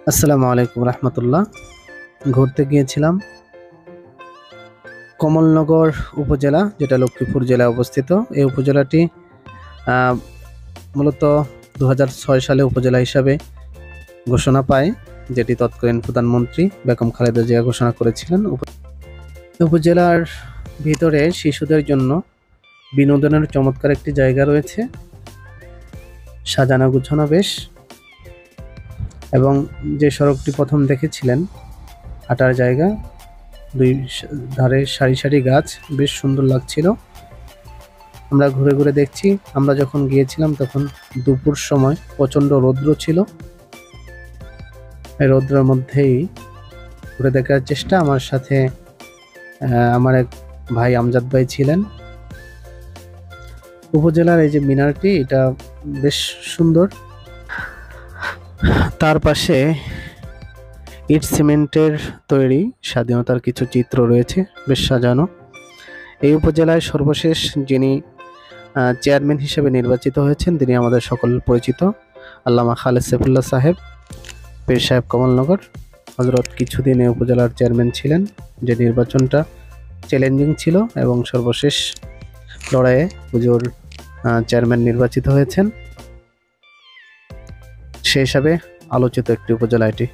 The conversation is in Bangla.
আসসালামু আলাইকুম রহমতুল্লাহ। ঘুরতে গিয়েছিলাম কমলনগর উপজেলা, যেটা লক্ষ্মীপুর জেলায় অবস্থিত। এই উপজেলাটি আহ, মূলত 2006 সালে উপজেলা হিসাবে ঘোষণা পায়, যেটি তৎকালীন প্রধানমন্ত্রী বেগম খালেদা জিয়া ঘোষণা করেছিলেন। উপজেলার ভিতরে শিশুদের জন্য বিনোদনের চমৎকার একটি জায়গা রয়েছে, সাজানো গুছানো বেশ। এবং যে সড়কটি প্রথম দেখেছিলেন, হাঁটার জায়গা, দুই ধারে সারি সারি গাছ, বেশ সুন্দর লাগছিল। আমরা ঘুরে ঘুরে দেখছি। আমরা যখন গিয়েছিলাম তখন দুপুর সময় প্রচণ্ড রৌদ্র ছিল। এই রৌদ্রের মধ্যেই ঘুরে দেখার চেষ্টা। আমার সাথে আমার এক ভাই আমজাদ ভাই ছিলেন। উপজেলার এই যে মিনারটি, এটা বেশ সুন্দর। তার পাশে ইট সিমেন্টের তৈরি স্বাধীনতার কিছু চিত্র রয়েছে, বেশ সাজানো। এই উপজেলায় সর্বশেষ যিনি চেয়ারম্যান হিসেবে নির্বাচিত হয়েছেন, তিনি আমাদের সকল পরিচিত আল্লামা খালেদ সাইফুল্লাহ সাহেব, পীর সাহেব কমলনগর হজরত। কিছুদিন এই উপজেলার চেয়ারম্যান ছিলেন, যে নির্বাচনটা চ্যালেঞ্জিং ছিল এবং সর্বশেষ লড়াইয়ে হুজুর চেয়ারম্যান নির্বাচিত হয়েছেন। সেই হিসাবে আলোচিত একটি উপজেলা এটি।